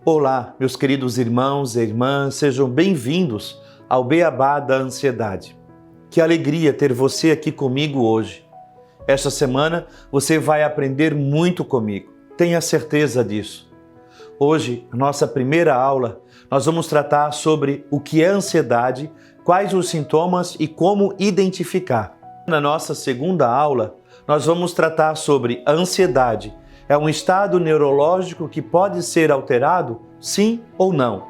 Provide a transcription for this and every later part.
Olá, meus queridos irmãos e irmãs, sejam bem-vindos ao Beabá da Ansiedade. Que alegria ter você aqui comigo hoje. Esta semana você vai aprender muito comigo, tenha certeza disso. Hoje, na nossa primeira aula, nós vamos tratar sobre o que é ansiedade, quais os sintomas e como identificar. Na nossa segunda aula, nós vamos tratar sobre a ansiedade. É um estado neurológico que pode ser alterado, sim ou não.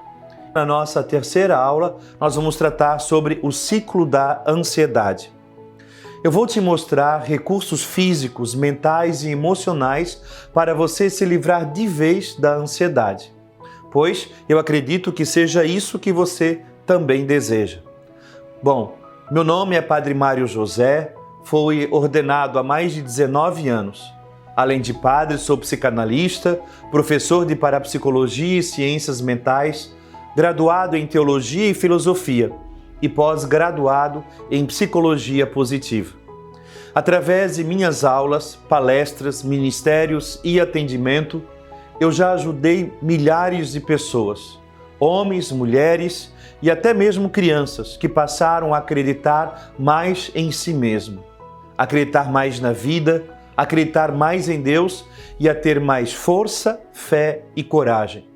Na nossa terceira aula, nós vamos tratar sobre o ciclo da ansiedade. Eu vou te mostrar recursos físicos, mentais e emocionais para você se livrar de vez da ansiedade, pois eu acredito que seja isso que você também deseja. Bom, meu nome é Padre Mário José, fui ordenado há mais de 19 anos. Além de padre, sou psicanalista, professor de parapsicologia e ciências mentais, graduado em teologia e filosofia e pós-graduado em psicologia positiva. Através de minhas aulas, palestras, ministérios e atendimento, eu já ajudei milhares de pessoas, homens, mulheres e até mesmo crianças que passaram a acreditar mais em si mesmo, acreditar mais na vida, acreditar mais em Deus e a ter mais força, fé e coragem.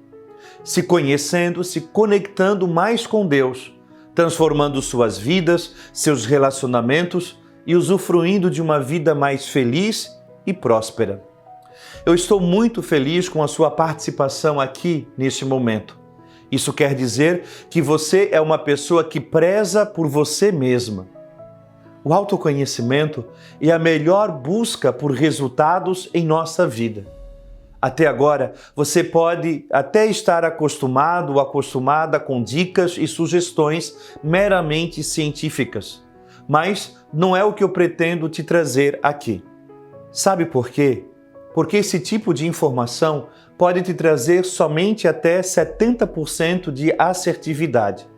Se conhecendo, se conectando mais com Deus, transformando suas vidas, seus relacionamentos e usufruindo de uma vida mais feliz e próspera. Eu estou muito feliz com a sua participação aqui neste momento. Isso quer dizer que você é uma pessoa que preza por você mesma. O autoconhecimento é a melhor busca por resultados em nossa vida. Até agora, você pode até estar acostumado ou acostumada com dicas e sugestões meramente científicas, mas não é o que eu pretendo te trazer aqui. Sabe por quê? Porque esse tipo de informação pode te trazer somente até 70% de assertividade.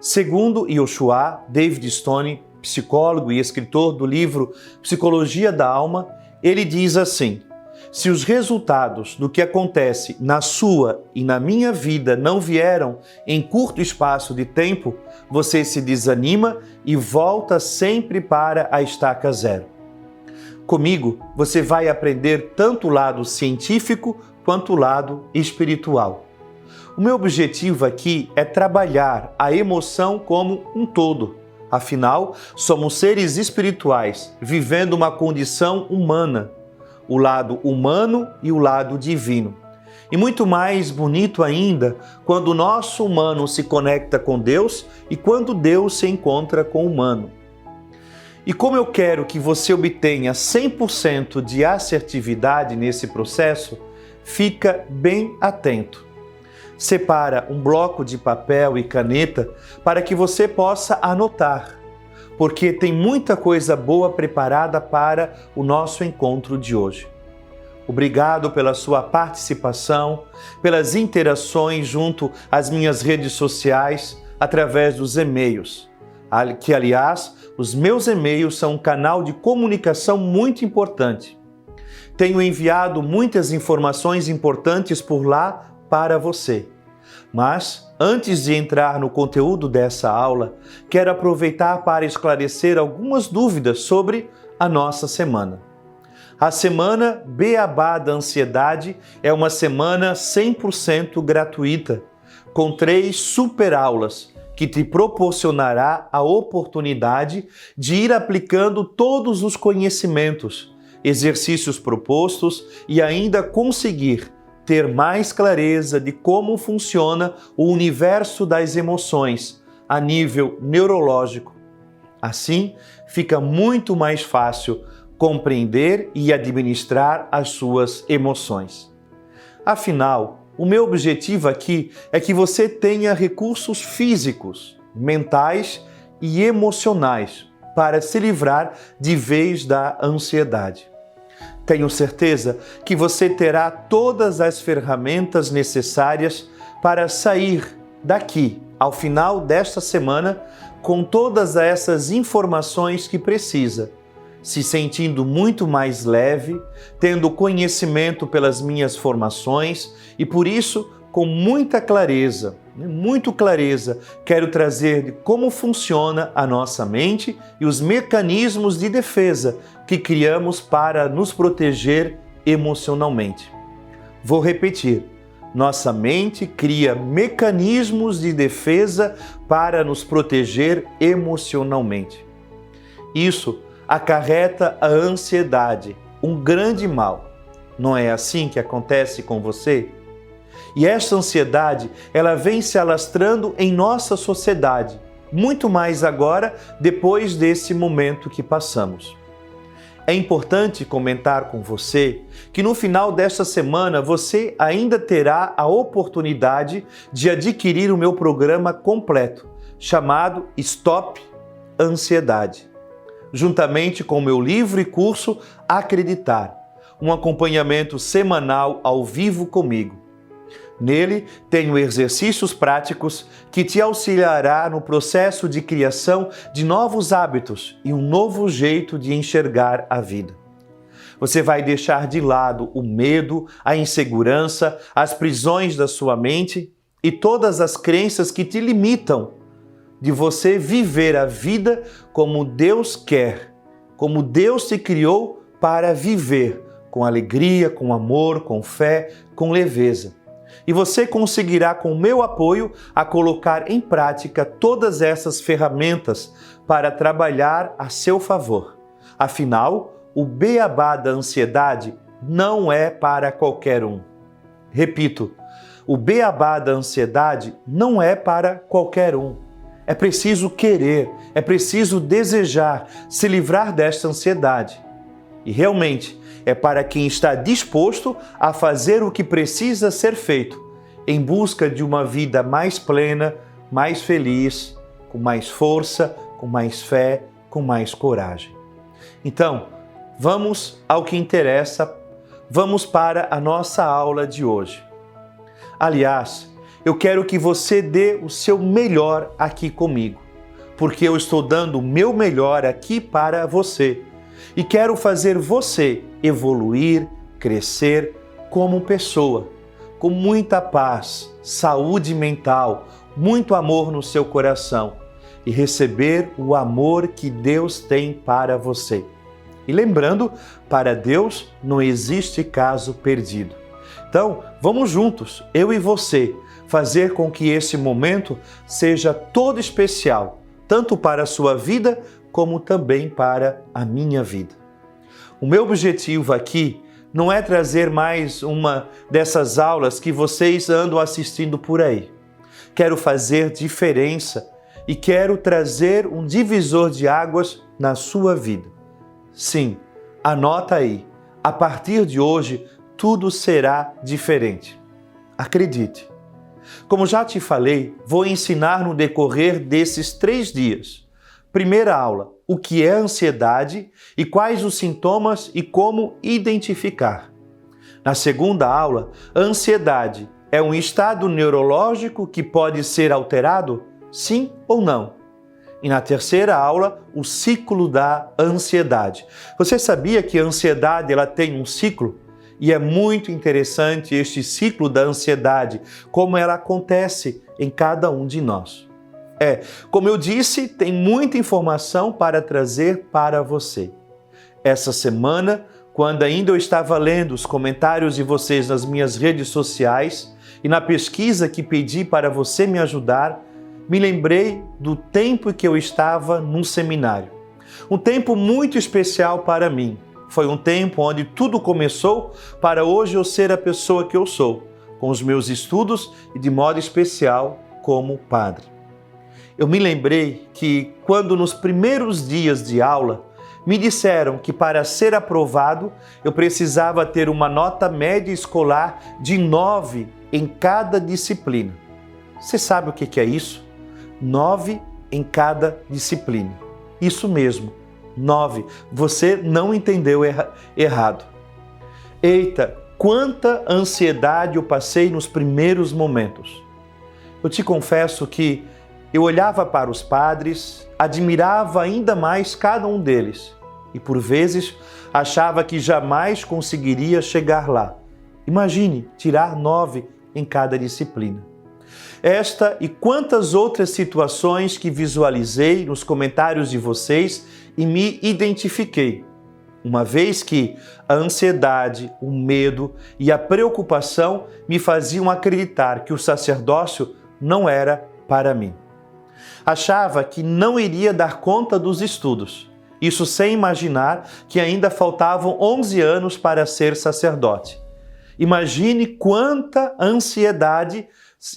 Segundo Yoshua David Stone, psicólogo e escritor do livro Psicologia da Alma, ele diz assim: se os resultados do que acontece na sua e na minha vida não vieram em curto espaço de tempo, você se desanima e volta sempre para a estaca zero. Comigo, você vai aprender tanto o lado científico quanto o lado espiritual. O meu objetivo aqui é trabalhar a emoção como um todo. Afinal, somos seres espirituais, vivendo uma condição humana, o lado humano e o lado divino. E muito mais bonito ainda, quando o nosso humano se conecta com Deus e quando Deus se encontra com o humano. E como eu quero que você obtenha 100% de assertividade nesse processo, fica bem atento. Separa um bloco de papel e caneta para que você possa anotar, porque tem muita coisa boa preparada para o nosso encontro de hoje. Obrigado pela sua participação, pelas interações junto às minhas redes sociais, através dos e-mails, que, aliás, os meus e-mails são um canal de comunicação muito importante. Tenho enviado muitas informações importantes por lá para você. Mas, antes de entrar no conteúdo dessa aula, quero aproveitar para esclarecer algumas dúvidas sobre a nossa semana. A semana Beabá da Ansiedade é uma semana 100% gratuita, com 3 super aulas que te proporcionará a oportunidade de ir aplicando todos os conhecimentos, exercícios propostos e ainda conseguir ter mais clareza de como funciona o universo das emoções a nível neurológico. Assim, fica muito mais fácil compreender e administrar as suas emoções. Afinal, o meu objetivo aqui é que você tenha recursos físicos, mentais e emocionais para se livrar de vez da ansiedade. Tenho certeza que você terá todas as ferramentas necessárias para sair daqui, ao final desta semana, com todas essas informações que precisa, se sentindo muito mais leve, tendo conhecimento pelas minhas formações e, por isso, com muita clareza, quero trazer de como funciona a nossa mente e os mecanismos de defesa que criamos para nos proteger emocionalmente. Vou repetir. Nossa mente cria mecanismos de defesa para nos proteger emocionalmente. Isso acarreta a ansiedade, um grande mal. Não é assim que acontece com você? E esta ansiedade, ela vem se alastrando em nossa sociedade, muito mais agora, depois desse momento que passamos. É importante comentar com você que no final desta semana você ainda terá a oportunidade de adquirir o meu programa completo, chamado Stop Ansiedade, juntamente com o meu livro e curso Acreditar, um acompanhamento semanal ao vivo comigo. Nele, tenho exercícios práticos que te auxiliará no processo de criação de novos hábitos e um novo jeito de enxergar a vida. Você vai deixar de lado o medo, a insegurança, as prisões da sua mente e todas as crenças que te limitam de você viver a vida como Deus quer, como Deus te criou para viver, com alegria, com amor, com fé, com leveza. E você conseguirá, com o meu apoio, a colocar em prática todas essas ferramentas para trabalhar a seu favor. Afinal, o beabá da ansiedade não é para qualquer um. Repito, o beabá da ansiedade não é para qualquer um. É preciso querer, é preciso desejar se livrar desta ansiedade. E realmente, é para quem está disposto a fazer o que precisa ser feito, em busca de uma vida mais plena, mais feliz, com mais força, com mais fé, com mais coragem. Então, vamos ao que interessa, vamos para a nossa aula de hoje. Aliás, eu quero que você dê o seu melhor aqui comigo, porque eu estou dando o meu melhor aqui para você. E quero fazer você evoluir, crescer como pessoa, com muita paz, saúde mental, muito amor no seu coração e receber o amor que Deus tem para você. E lembrando, para Deus não existe caso perdido. Então, vamos juntos, eu e você, fazer com que esse momento seja todo especial, tanto para a sua vida, como também para a minha vida. O meu objetivo aqui não é trazer mais uma dessas aulas que vocês andam assistindo por aí. Quero fazer diferença e quero trazer um divisor de águas na sua vida. Sim, anota aí, a partir de hoje tudo será diferente. Acredite. Como já te falei, vou ensinar no decorrer desses 3 dias. Primeira aula, o que é ansiedade e quais os sintomas e como identificar. Na segunda aula, a ansiedade é um estado neurológico que pode ser alterado? Sim ou não? E na terceira aula, o ciclo da ansiedade. Você sabia que a ansiedade ela tem um ciclo? E é muito interessante este ciclo da ansiedade, como ela acontece em cada um de nós. Como eu disse, tem muita informação para trazer para você. Essa semana, quando ainda eu estava lendo os comentários de vocês nas minhas redes sociais e na pesquisa que pedi para você me ajudar, me lembrei do tempo que eu estava no seminário. Um tempo muito especial para mim. Foi um tempo onde tudo começou para hoje eu ser a pessoa que eu sou, com os meus estudos e de modo especial como padre. Eu me lembrei que quando nos primeiros dias de aula me disseram que para ser aprovado eu precisava ter uma nota média escolar de 9 em cada disciplina. Você sabe o que é isso? 9 em cada disciplina. Isso mesmo, 9. Você não entendeu errado. Eita, quanta ansiedade eu passei nos primeiros momentos. Eu te confesso que eu olhava para os padres, admirava ainda mais cada um deles e, por vezes, achava que jamais conseguiria chegar lá. Imagine tirar 9 em cada disciplina. Esta e quantas outras situações que visualizei nos comentários de vocês e me identifiquei, uma vez que a ansiedade, o medo e a preocupação me faziam acreditar que o sacerdócio não era para mim. Achava que não iria dar conta dos estudos, isso sem imaginar que ainda faltavam 11 anos para ser sacerdote. Imagine quanta ansiedade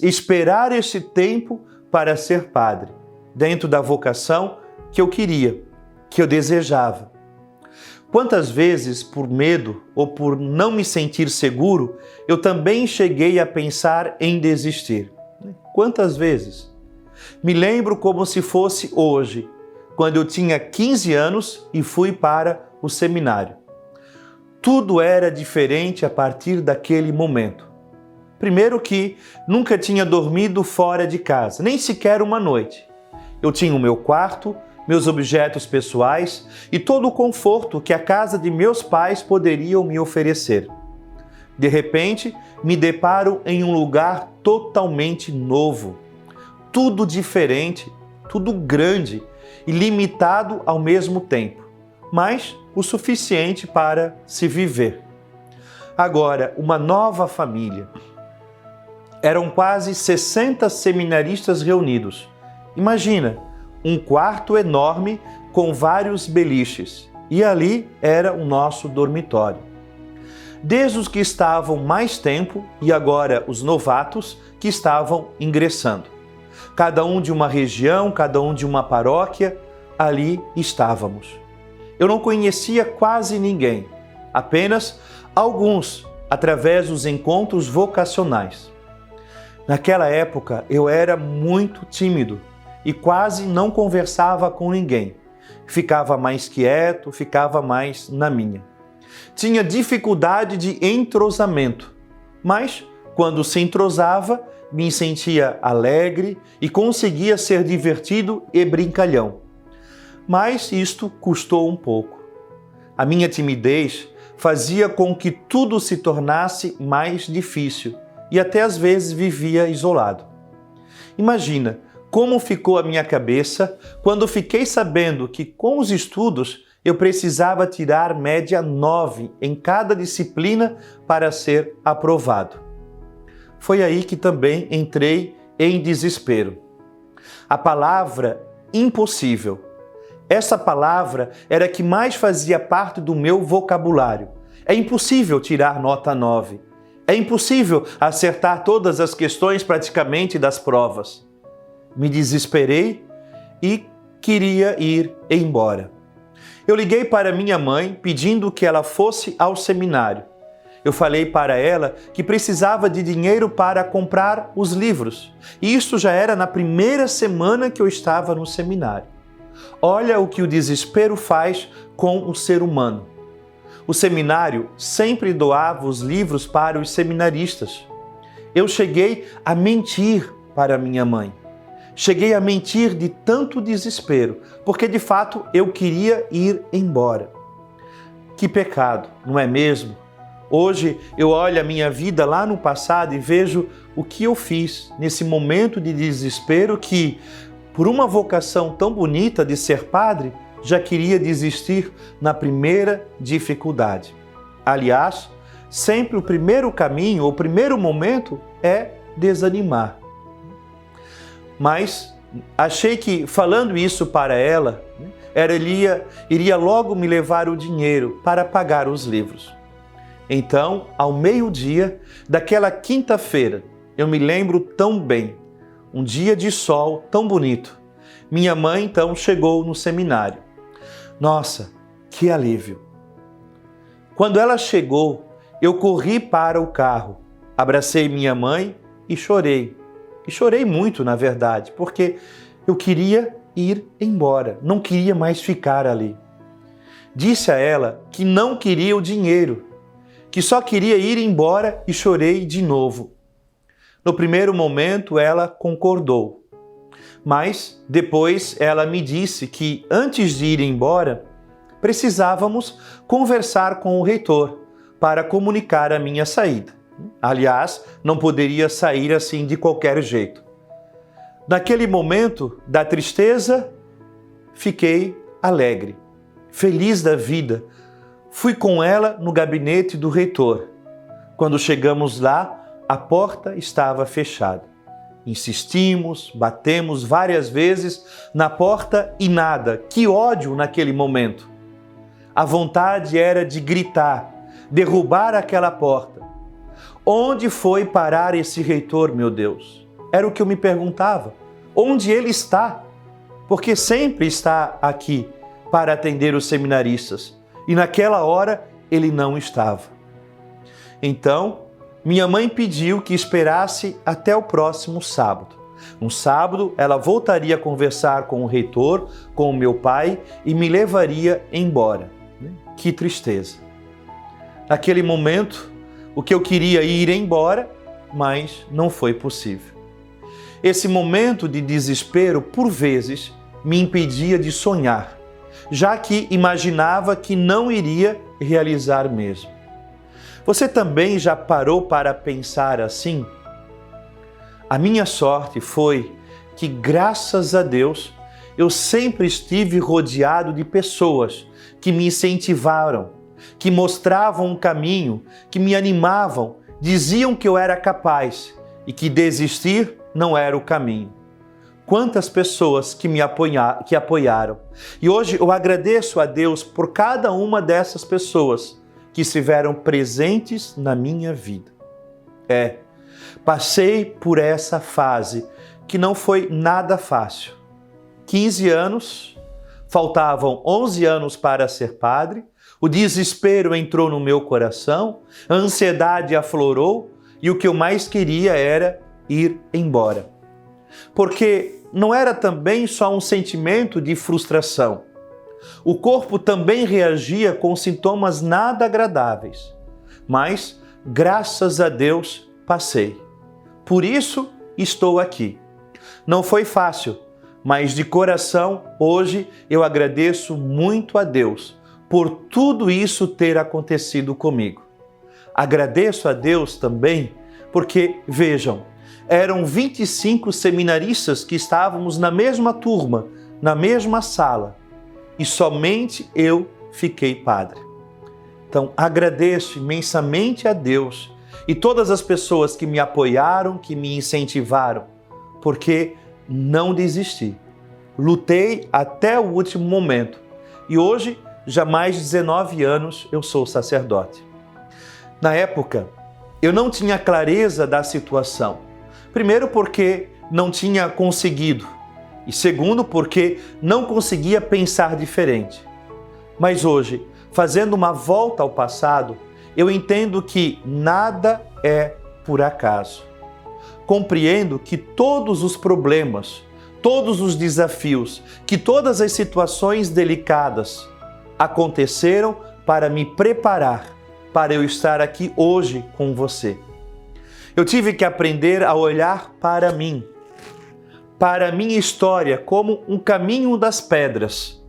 esperar esse tempo para ser padre, dentro da vocação que eu queria, que eu desejava. Quantas vezes, por medo ou por não me sentir seguro, eu também cheguei a pensar em desistir. Quantas vezes? Me lembro como se fosse hoje, quando eu tinha 15 anos e fui para o seminário. Tudo era diferente a partir daquele momento. Primeiro que nunca tinha dormido fora de casa, nem sequer uma noite. Eu tinha o meu quarto, meus objetos pessoais e todo o conforto que a casa de meus pais poderiam me oferecer. De repente, me deparo em um lugar totalmente novo. Tudo diferente, tudo grande e limitado ao mesmo tempo, mas o suficiente para se viver. Agora, uma nova família. Eram quase 60 seminaristas reunidos. Imagina, um quarto enorme com vários beliches, e ali era o nosso dormitório. Desde os que estavam mais tempo e agora os novatos que estavam ingressando. Cada um de uma região, cada um de uma paróquia, ali estávamos. Eu não conhecia quase ninguém, apenas alguns através dos encontros vocacionais. Naquela época eu era muito tímido e quase não conversava com ninguém. Ficava mais quieto, ficava mais na minha. Tinha dificuldade de entrosamento, mas quando se entrosava, me sentia alegre e conseguia ser divertido e brincalhão. Mas isto custou um pouco. A minha timidez fazia com que tudo se tornasse mais difícil e até às vezes vivia isolado. Imagina como ficou a minha cabeça quando fiquei sabendo que com os estudos eu precisava tirar média 9 em cada disciplina para ser aprovado. Foi aí que também entrei em desespero. A palavra impossível. Essa palavra era a que mais fazia parte do meu vocabulário. É impossível tirar nota 9. É impossível acertar todas as questões praticamente das provas. Me desesperei e queria ir embora. Eu liguei para minha mãe pedindo que ela fosse ao seminário. Eu falei para ela que precisava de dinheiro para comprar os livros. E isso já era na primeira semana que eu estava no seminário. Olha o que o desespero faz com o ser humano. O seminário sempre doava os livros para os seminaristas. Eu cheguei a mentir para minha mãe. Cheguei a mentir de tanto desespero, porque de fato eu queria ir embora. Que pecado, não é mesmo? Hoje eu olho a minha vida lá no passado e vejo o que eu fiz nesse momento de desespero que, por uma vocação tão bonita de ser padre, já queria desistir na primeira dificuldade. Aliás, sempre o primeiro caminho, o primeiro momento é desanimar. Mas achei que, falando isso para ela, iria logo me levar o dinheiro para pagar os livros. Então, ao meio-dia daquela quinta-feira, eu me lembro tão bem, um dia de sol tão bonito, minha mãe então chegou no seminário. Nossa, que alívio! Quando ela chegou, eu corri para o carro, abracei minha mãe e chorei. E chorei muito, na verdade, porque eu queria ir embora, não queria mais ficar ali. Disse a ela que não queria o dinheiro, que só queria ir embora e chorei de novo. No primeiro momento ela concordou, mas depois ela me disse que antes de ir embora, precisávamos conversar com o reitor para comunicar a minha saída. Aliás, não poderia sair assim de qualquer jeito. Naquele momento da tristeza, fiquei alegre, feliz da vida. Fui com ela no gabinete do reitor. Quando chegamos lá, a porta estava fechada. Insistimos, batemos várias vezes na porta e nada. Que ódio naquele momento! A vontade era de gritar, derrubar aquela porta. Onde foi parar esse reitor, meu Deus? Era o que eu me perguntava. Onde ele está? Porque sempre está aqui para atender os seminaristas. E naquela hora ele não estava. Então, minha mãe pediu que esperasse até o próximo sábado. No sábado, ela voltaria a conversar com o reitor, com o meu pai e me levaria embora. Que tristeza! Naquele momento, o que eu queria ir embora, mas não foi possível. Esse momento de desespero, por vezes, me impedia de sonhar, já que imaginava que não iria realizar mesmo. Você também já parou para pensar assim? A minha sorte foi que, graças a Deus, eu sempre estive rodeado de pessoas que me incentivaram, que mostravam um caminho, que me animavam, diziam que eu era capaz e que desistir não era o caminho. Quantas pessoas que me apoiaram. E hoje eu agradeço a Deus por cada uma dessas pessoas que estiveram presentes na minha vida. Passei por essa fase que não foi nada fácil. 15 anos, faltavam 11 anos para ser padre, o desespero entrou no meu coração, a ansiedade aflorou e o que eu mais queria era ir embora. Porque não era também só um sentimento de frustração. O corpo também reagia com sintomas nada agradáveis. Mas, graças a Deus, passei. Por isso, estou aqui. Não foi fácil, mas de coração, hoje eu agradeço muito a Deus por tudo isso ter acontecido comigo. Agradeço a Deus também porque, vejam, eram 25 seminaristas que estávamos na mesma turma, na mesma sala, e somente eu fiquei padre. Então, agradeço imensamente a Deus e todas as pessoas que me apoiaram, que me incentivaram, porque não desisti. Lutei até o último momento e hoje, já há mais de 19 anos, eu sou sacerdote. Na época, eu não tinha clareza da situação. Primeiro porque não tinha conseguido e segundo porque não conseguia pensar diferente. Mas hoje, fazendo uma volta ao passado, eu entendo que nada é por acaso. Compreendo que todos os problemas, todos os desafios, que todas as situações delicadas aconteceram para me preparar para eu estar aqui hoje com você. Eu tive que aprender a olhar para mim, para a minha história como um caminho das pedras.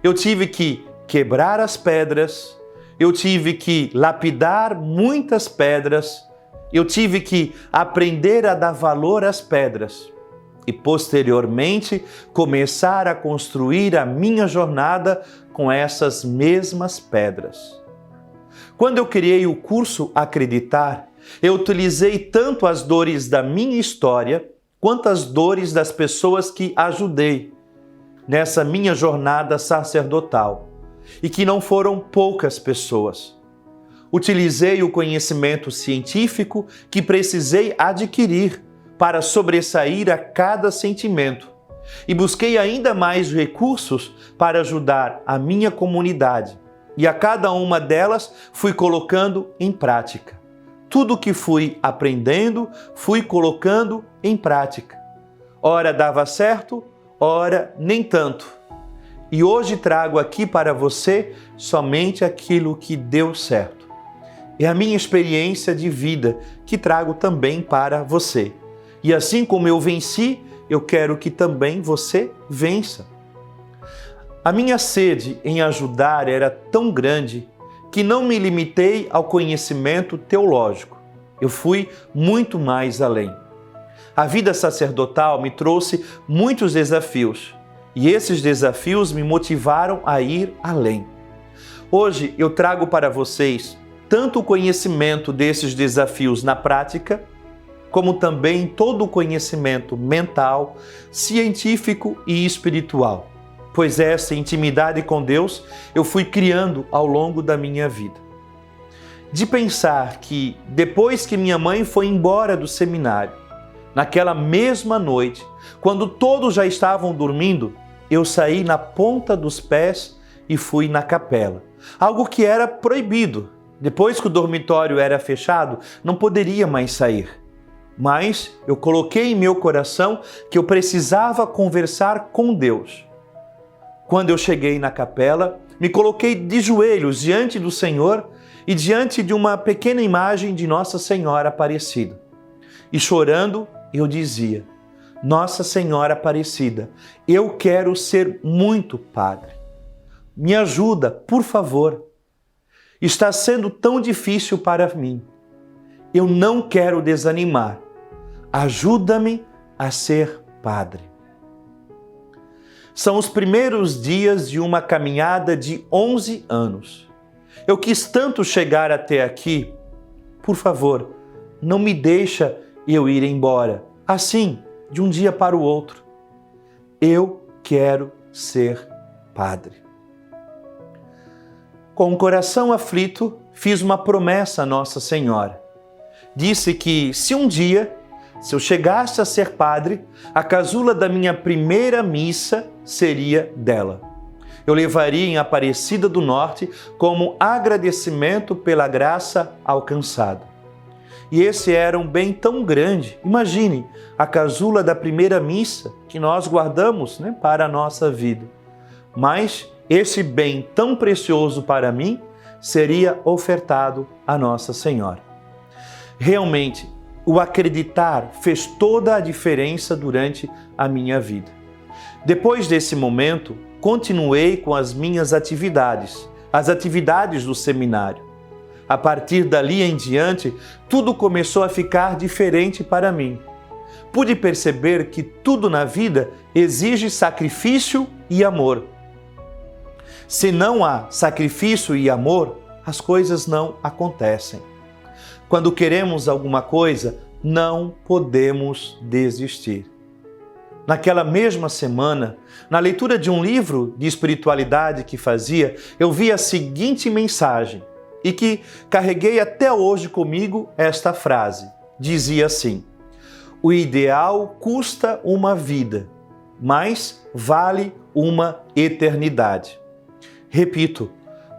Eu tive que quebrar as pedras, eu tive que lapidar muitas pedras, eu tive que aprender a dar valor às pedras e, posteriormente, começar a construir a minha jornada com essas mesmas pedras. Quando eu criei o curso Acreditar, eu utilizei tanto as dores da minha história quanto as dores das pessoas que ajudei nessa minha jornada sacerdotal e que não foram poucas pessoas. Utilizei o conhecimento científico que precisei adquirir para sobressair a cada sentimento e busquei ainda mais recursos para ajudar a minha comunidade e a cada uma delas fui colocando em prática. Tudo que fui aprendendo, fui colocando em prática. Ora dava certo, ora nem tanto. E hoje trago aqui para você somente aquilo que deu certo. É a minha experiência de vida que trago também para você. E assim como eu venci, eu quero que também você vença. A minha sede em ajudar era tão grande que não me limitei ao conhecimento teológico. Eu fui muito mais além. A vida sacerdotal me trouxe muitos desafios e esses desafios me motivaram a ir além. Hoje eu trago para vocês tanto o conhecimento desses desafios na prática, como também todo o conhecimento mental, científico e espiritual, pois essa intimidade com Deus eu fui criando ao longo da minha vida. De pensar que depois que minha mãe foi embora do seminário, naquela mesma noite, quando todos já estavam dormindo, eu saí na ponta dos pés e fui na capela. Algo que era proibido. Depois que o dormitório era fechado, não poderia mais sair. Mas eu coloquei em meu coração que eu precisava conversar com Deus. Quando eu cheguei na capela, me coloquei de joelhos diante do Senhor e diante de uma pequena imagem de Nossa Senhora Aparecida. E chorando, eu dizia: Nossa Senhora Aparecida, eu quero ser muito padre. Me ajuda, por favor. Está sendo tão difícil para mim. Eu não quero desanimar. Ajuda-me a ser padre. São os primeiros dias de uma caminhada de 11 anos. Eu quis tanto chegar até aqui. Por favor, não me deixa eu ir embora, assim, de um dia para o outro. Eu quero ser padre. Com o coração aflito, fiz uma promessa a Nossa Senhora. Disse que se um dia, se eu chegasse a ser padre, a casula da minha primeira missa seria dela. Eu levaria em Aparecida do Norte como agradecimento pela graça alcançada. E esse era um bem tão grande. Imagine, a casula da primeira missa que nós guardamos, para a nossa vida. Mas esse bem tão precioso para mim seria ofertado a Nossa Senhora. Realmente, o acreditar fez toda a diferença durante a minha vida. Depois desse momento, continuei com as minhas atividades, as atividades do seminário. A partir dali em diante, tudo começou a ficar diferente para mim. Pude perceber que tudo na vida exige sacrifício e amor. Se não há sacrifício e amor, as coisas não acontecem. Quando queremos alguma coisa, não podemos desistir. Naquela mesma semana, na leitura de um livro de espiritualidade que fazia, eu vi a seguinte mensagem e que carreguei até hoje comigo esta frase. Dizia assim: o ideal custa uma vida, mas vale uma eternidade. Repito,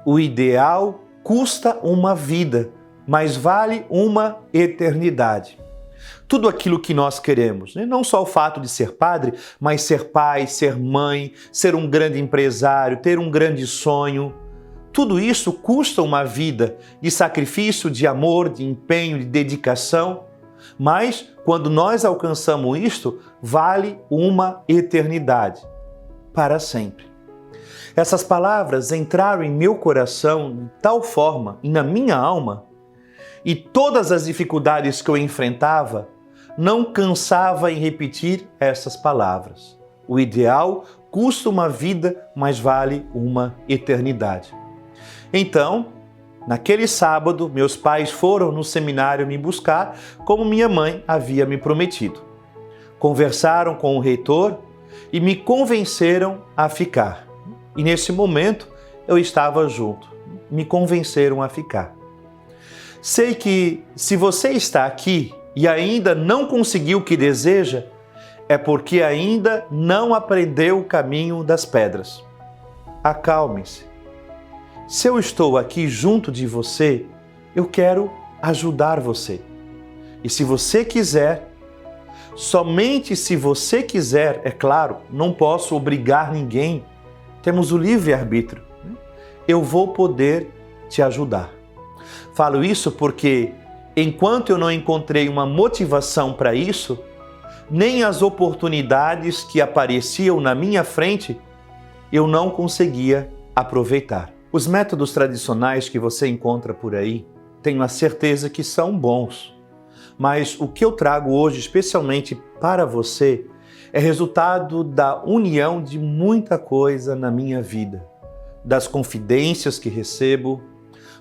o ideal custa uma vida, mas vale uma eternidade. Tudo aquilo que nós queremos, não só o fato de ser padre, mas ser pai, ser mãe, ser um grande empresário, ter um grande sonho, tudo isso custa uma vida de sacrifício, de amor, de empenho, de dedicação, mas quando nós alcançamos isto, vale uma eternidade, para sempre. Essas palavras entraram em meu coração de tal forma e na minha alma, e todas as dificuldades que eu enfrentava, não cansava em repetir essas palavras. O ideal custa uma vida, mas vale uma eternidade. Então, naquele sábado, meus pais foram no seminário me buscar, como minha mãe havia me prometido. Conversaram com o reitor e me convenceram a ficar. E nesse momento eu estava junto. Me convenceram a ficar. Sei que se você está aqui e ainda não conseguiu o que deseja, é porque ainda não aprendeu o caminho das pedras. Acalme-se. Se eu estou aqui junto de você, eu quero ajudar você. E se você quiser, somente se você quiser, é claro, não posso obrigar ninguém, temos o livre-arbítrio, eu vou poder te ajudar. Falo isso porque, enquanto eu não encontrei uma motivação para isso, nem as oportunidades que apareciam na minha frente, eu não conseguia aproveitar. Os métodos tradicionais que você encontra por aí, tenho a certeza que são bons, mas o que eu trago hoje, especialmente para você, é resultado da união de muita coisa na minha vida, das confidências que recebo,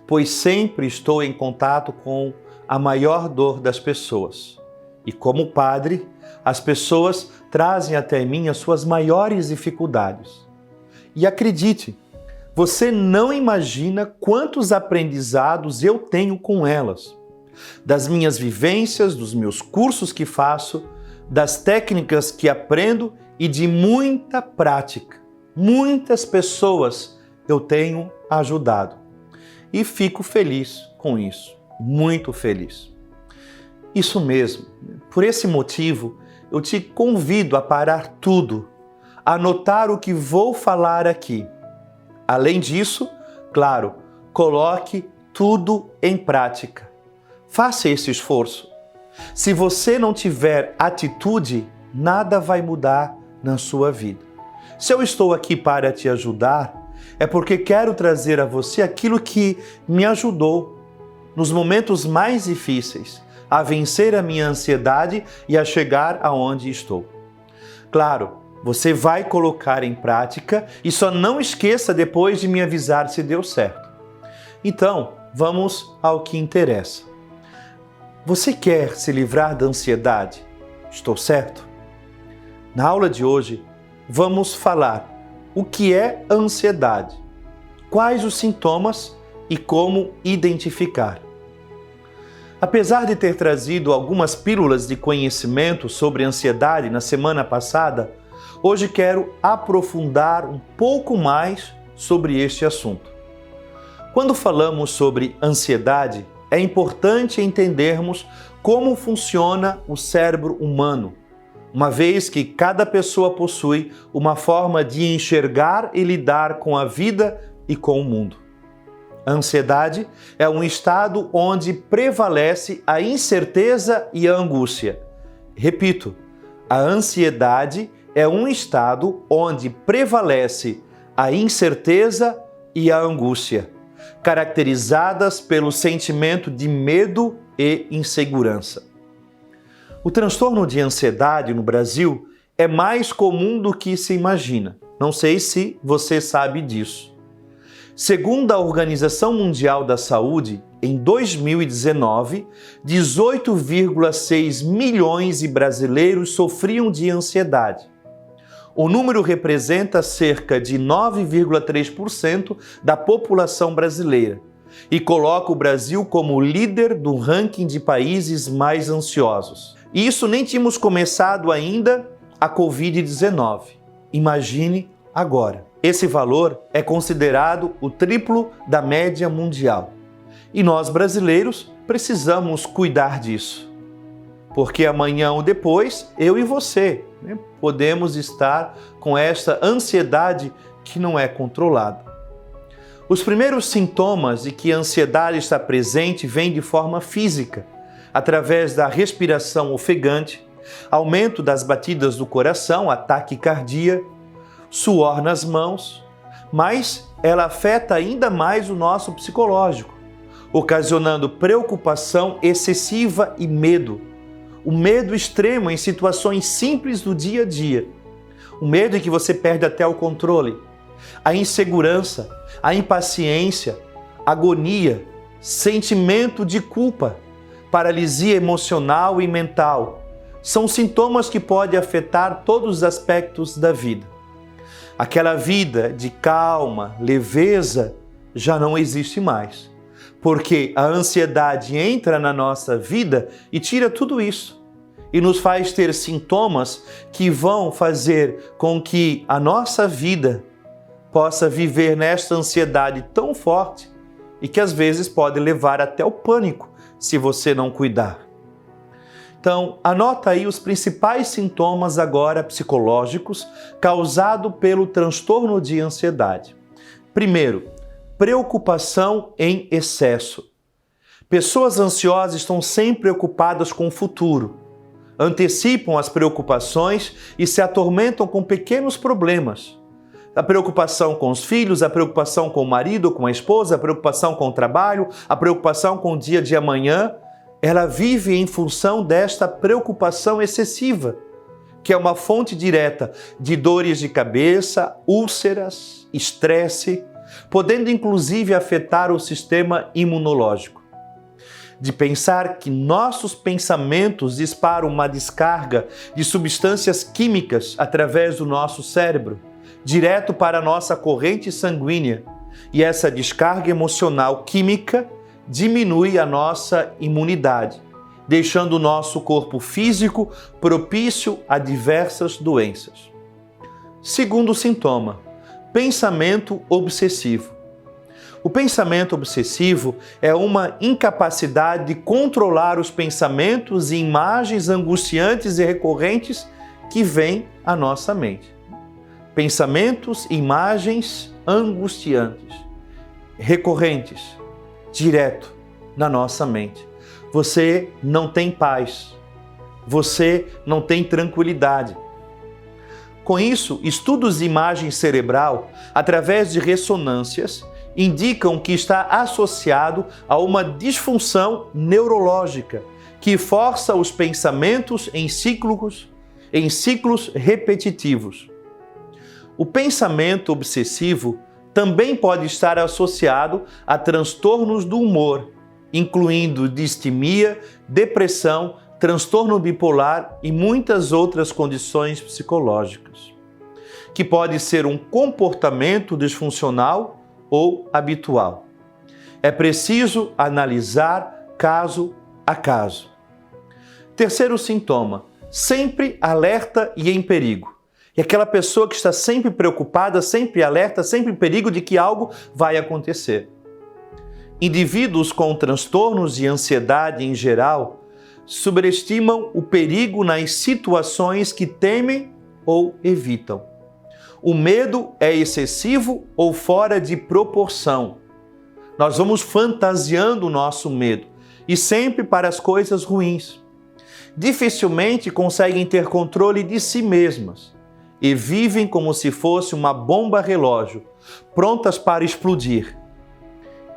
pois sempre estou em contato com a maior dor das pessoas. E como padre, as pessoas trazem até mim as suas maiores dificuldades. E acredite, você não imagina quantos aprendizados eu tenho com elas. Das minhas vivências, dos meus cursos que faço, das técnicas que aprendo e de muita prática. Muitas pessoas eu tenho ajudado. E fico feliz com isso, muito feliz. Isso mesmo, por esse motivo, eu te convido a parar tudo, a anotar o que vou falar aqui. Além disso, claro, coloque tudo em prática. Faça esse esforço. Se você não tiver atitude, nada vai mudar na sua vida. Se eu estou aqui para te ajudar, é porque quero trazer a você aquilo que me ajudou nos momentos mais difíceis a vencer a minha ansiedade e a chegar aonde estou. Claro, você vai colocar em prática e só não esqueça depois de me avisar se deu certo. Então, vamos ao que interessa. Você quer se livrar da ansiedade? Estou certo? Na aula de hoje, vamos falar o que é ansiedade, quais os sintomas e como identificar. Apesar de ter trazido algumas pílulas de conhecimento sobre ansiedade na semana passada, hoje quero aprofundar um pouco mais sobre este assunto. Quando falamos sobre ansiedade, é importante entendermos como funciona o cérebro humano, uma vez que cada pessoa possui uma forma de enxergar e lidar com a vida e com o mundo. A ansiedade é um estado onde prevalece a incerteza e a angústia. Repito, a ansiedade é um estado onde prevalece a incerteza e a angústia, caracterizadas pelo sentimento de medo e insegurança. O transtorno de ansiedade no Brasil é mais comum do que se imagina. Não sei se você sabe disso. Segundo a Organização Mundial da Saúde, em 2019, 18,6 milhões de brasileiros sofriam de ansiedade. O número representa cerca de 9,3% da população brasileira e coloca o Brasil como líder do ranking de países mais ansiosos. E isso nem tínhamos começado ainda a Covid-19. Imagine agora. Esse valor é considerado o triplo da média mundial. E nós brasileiros precisamos cuidar disso. Porque amanhã ou depois, eu e você, podemos estar com esta ansiedade que não é controlada. Os primeiros sintomas de que a ansiedade está presente vêm de forma física, através da respiração ofegante, aumento das batidas do coração, ataque cardíaco, suor nas mãos, mas ela afeta ainda mais o nosso psicológico, ocasionando preocupação excessiva e medo. O medo extremo em situações simples do dia a dia. O medo em que você perde até o controle. A insegurança, a impaciência, agonia, sentimento de culpa, paralisia emocional e mental. São sintomas que podem afetar todos os aspectos da vida. Aquela vida de calma, leveza, já não existe mais. Porque a ansiedade entra na nossa vida e tira tudo isso. E nos faz ter sintomas que vão fazer com que a nossa vida possa viver nesta ansiedade tão forte e que às vezes pode levar até o pânico se você não cuidar. Então, anota aí os principais sintomas agora psicológicos causados pelo transtorno de ansiedade. Primeiro, preocupação em excesso. Pessoas ansiosas estão sempre preocupadas com o futuro, antecipam as preocupações e se atormentam com pequenos problemas. A preocupação com os filhos, a preocupação com o marido, com a esposa, a preocupação com o trabalho, a preocupação com o dia de amanhã. ela vive em função desta preocupação excessiva, que é uma fonte direta de dores de cabeça, úlceras, estresse, podendo inclusive afetar o sistema imunológico. De pensar que nossos pensamentos disparam uma descarga de substâncias químicas através do nosso cérebro, direto para a nossa corrente sanguínea, e essa descarga emocional química diminui a nossa imunidade, deixando o nosso corpo físico propício a diversas doenças. Segundo sintoma, pensamento obsessivo. O pensamento obsessivo é uma incapacidade de controlar os pensamentos e imagens angustiantes e recorrentes que vêm à nossa mente. Pensamentos e imagens angustiantes, recorrentes, direto na nossa mente. Você não tem paz, você não tem tranquilidade. Com isso, estudos de imagem cerebral, através de ressonâncias, indicam que está associado a uma disfunção neurológica que força os pensamentos em ciclos repetitivos. O pensamento obsessivo também pode estar associado a transtornos do humor, incluindo distimia, depressão, transtorno bipolar e muitas outras condições psicológicas, que pode ser um comportamento disfuncional ou habitual. É preciso analisar caso a caso. Terceiro sintoma, sempre alerta e em perigo. É aquela pessoa que está sempre preocupada, sempre alerta, sempre em perigo de que algo vai acontecer. Indivíduos com transtornos de ansiedade em geral subestimam o perigo nas situações que temem ou evitam. O medo é excessivo ou fora de proporção. Nós vamos fantasiando o nosso medo e sempre para as coisas ruins. Dificilmente conseguem ter controle de si mesmas e vivem como se fosse uma bomba relógio, prontas para explodir.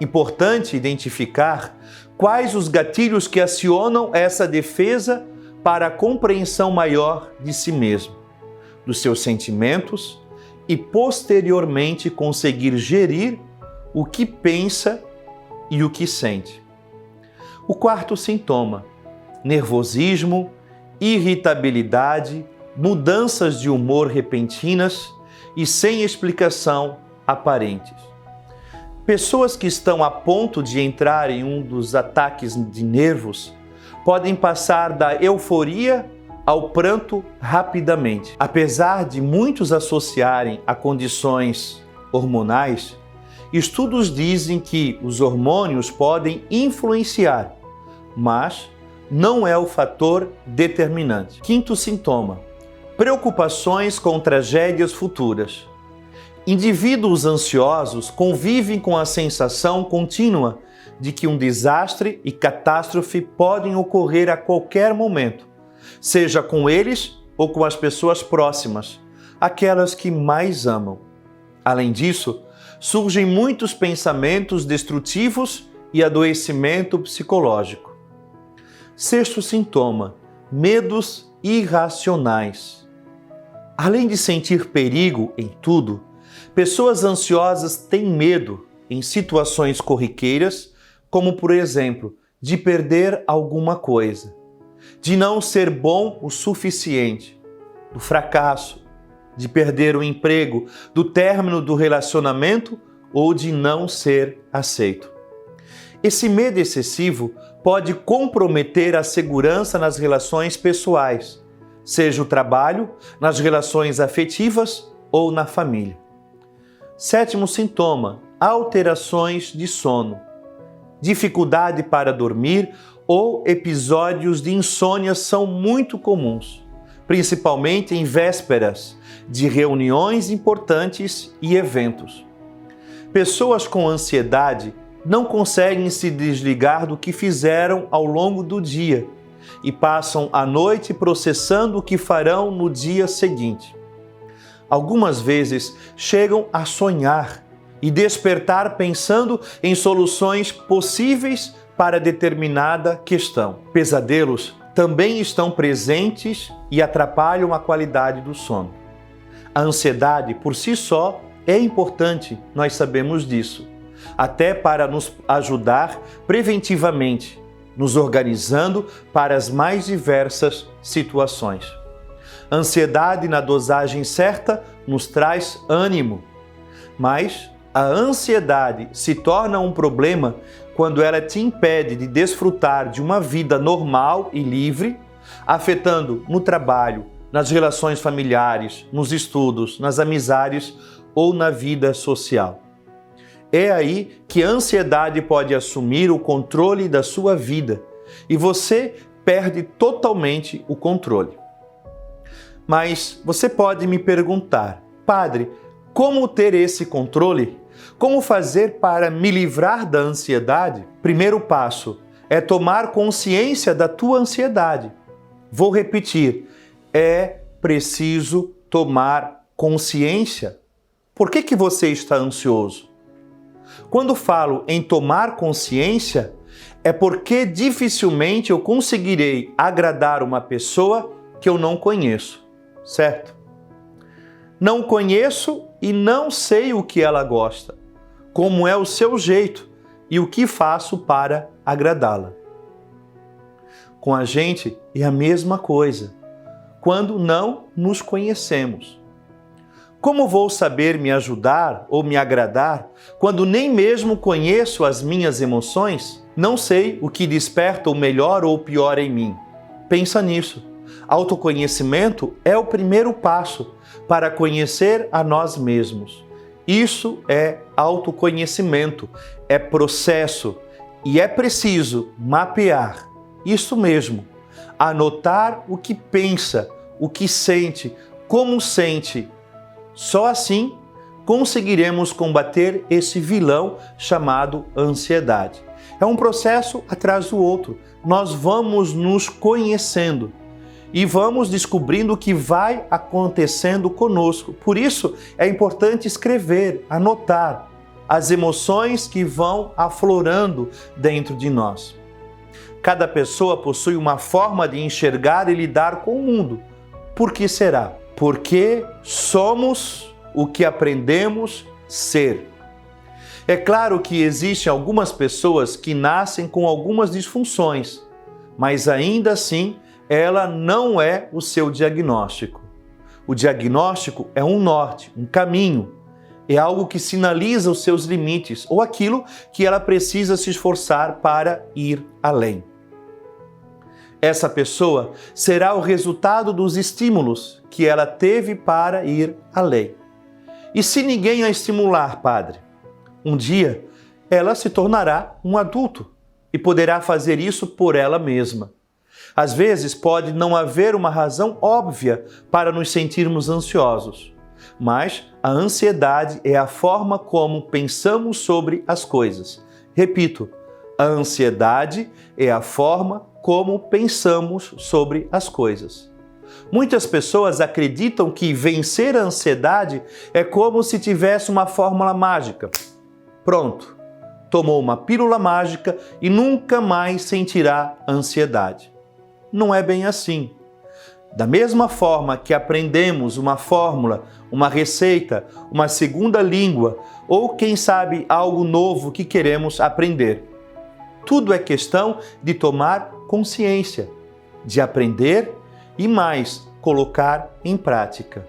Importante identificar quais os gatilhos que acionam essa defesa para a compreensão maior de si mesmo, dos seus sentimentos e posteriormente conseguir gerir o que pensa e o que sente. O quarto sintoma, nervosismo, irritabilidade, mudanças de humor repentinas e sem explicação aparentes. Pessoas que estão a ponto de entrar em um dos ataques de nervos podem passar da euforia ao pranto rapidamente. Apesar de muitos associarem a condições hormonais, estudos dizem que os hormônios podem influenciar, mas não é o fator determinante. Quinto sintoma, preocupações com tragédias futuras. Indivíduos ansiosos convivem com a sensação contínua de que um desastre e catástrofe podem ocorrer a qualquer momento, seja com eles ou com as pessoas próximas, aquelas que mais amam. Além disso, surgem muitos pensamentos destrutivos e adoecimento psicológico. Sexto sintoma, medos irracionais. Além de sentir perigo em tudo, pessoas ansiosas têm medo em situações corriqueiras, como por exemplo, de perder alguma coisa, de não ser bom o suficiente, do fracasso, de perder o emprego, do término do relacionamento ou de não ser aceito. Esse medo excessivo pode comprometer a segurança nas relações pessoais, seja o trabalho, nas relações afetivas ou na família. Sétimo sintoma, alterações de sono, dificuldade para dormir ou episódios de insônia são muito comuns, principalmente em vésperas de reuniões importantes e eventos. Pessoas com ansiedade não conseguem se desligar do que fizeram ao longo do dia e passam a noite processando o que farão no dia seguinte. Algumas vezes chegam a sonhar e despertar pensando em soluções possíveis para determinada questão. Pesadelos também estão presentes e atrapalham a qualidade do sono. A ansiedade, por si só, é importante, nós sabemos disso, até para nos ajudar preventivamente, nos organizando para as mais diversas situações. A ansiedade, na dosagem certa, nos traz ânimo, mas a ansiedade se torna um problema quando ela te impede de desfrutar de uma vida normal e livre, afetando no trabalho, nas relações familiares, nos estudos, nas amizades ou na vida social. É aí que a ansiedade pode assumir o controle da sua vida e você perde totalmente o controle. Mas você pode me perguntar, Padre, como ter esse controle? Como fazer para me livrar da ansiedade? Primeiro passo é tomar consciência da tua ansiedade. Vou repetir, é preciso tomar consciência. Por que você está ansioso? Quando falo em tomar consciência, é porque dificilmente eu conseguirei agradar uma pessoa que eu não conheço, certo? Não conheço e não sei o que ela gosta, como é o seu jeito e o que faço para agradá-la. Com a gente é a mesma coisa, quando não nos conhecemos. Como vou saber me ajudar ou me agradar quando nem mesmo conheço as minhas emoções? Não sei o que desperta o melhor ou o pior em mim. Pensa nisso. Autoconhecimento é o primeiro passo para conhecer a nós mesmos. Isso é autoconhecimento, é processo e é preciso mapear. Isso mesmo, anotar o que pensa, o que sente, como sente. Só assim conseguiremos combater esse vilão chamado ansiedade. É um processo atrás do outro. Nós vamos nos conhecendo e vamos descobrindo o que vai acontecendo conosco. Por isso é importante escrever, anotar as emoções que vão aflorando dentro de nós. Cada pessoa possui uma forma de enxergar e lidar com o mundo. Por que será? Porque somos o que aprendemos ser. É claro que existem algumas pessoas que nascem com algumas disfunções, mas ainda assim ela não é o seu diagnóstico. O diagnóstico é um norte, um caminho, é algo que sinaliza os seus limites ou aquilo que ela precisa se esforçar para ir além. Essa pessoa será o resultado dos estímulos que ela teve para ir além. E se ninguém a estimular, Padre, um dia ela se tornará um adulto e poderá fazer isso por ela mesma. Às vezes pode não haver uma razão óbvia para nos sentirmos ansiosos, mas a ansiedade é a forma como pensamos sobre as coisas. Repito, a ansiedade é a forma como pensamos sobre as coisas. Muitas pessoas acreditam que vencer a ansiedade é como se tivesse uma fórmula mágica. Pronto, tomou uma pílula mágica e nunca mais sentirá ansiedade. Não é bem assim. Da mesma forma que aprendemos uma fórmula, uma receita, uma segunda língua ou, quem sabe, algo novo que queremos aprender. Tudo é questão de tomar consciência, de aprender e mais, colocar em prática.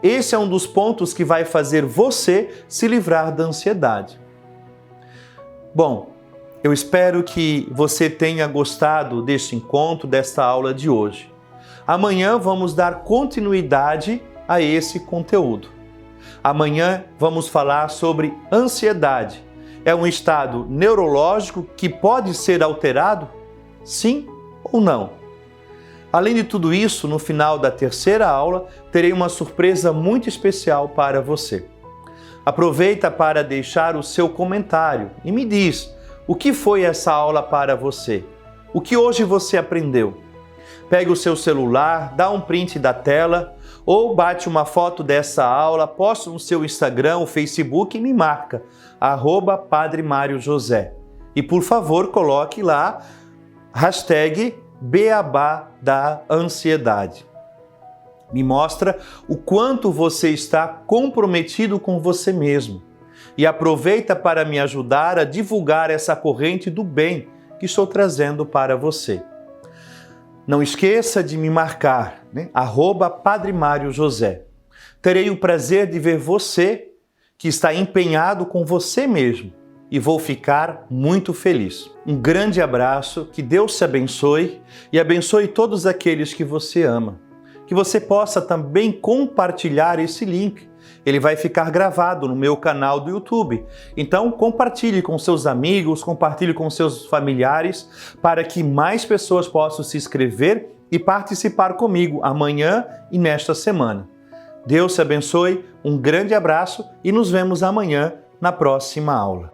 Esse é um dos pontos que vai fazer você se livrar da ansiedade. Bom, eu espero que você tenha gostado deste encontro, desta aula de hoje. Amanhã vamos dar continuidade a esse conteúdo. Amanhã vamos falar sobre ansiedade. É um estado neurológico que pode ser alterado? Sim ou não? Além de tudo isso, no final da terceira aula, terei uma surpresa muito especial para você. Aproveita para deixar o seu comentário e me diz o que foi essa aula para você. O que hoje você aprendeu? Pegue o seu celular, dá um print da tela ou bate uma foto dessa aula, posta no seu Instagram ou Facebook e me marca, @Padre Mário José. E por favor, coloque lá hashtag Beabá da Ansiedade. Me mostra o quanto você está comprometido com você mesmo. E aproveita para me ajudar a divulgar essa corrente do bem que estou trazendo para você. Não esqueça de me marcar, @Padre Mário José. Terei o prazer de ver você que está empenhado com você mesmo e vou ficar muito feliz. Um grande abraço, que Deus te abençoe e abençoe todos aqueles que você ama. Que você possa também compartilhar esse link. Ele vai ficar gravado no meu canal do YouTube. Então, compartilhe com seus amigos, compartilhe com seus familiares, para que mais pessoas possam se inscrever e participar comigo amanhã e nesta semana. Deus te abençoe, um grande abraço e nos vemos amanhã na próxima aula.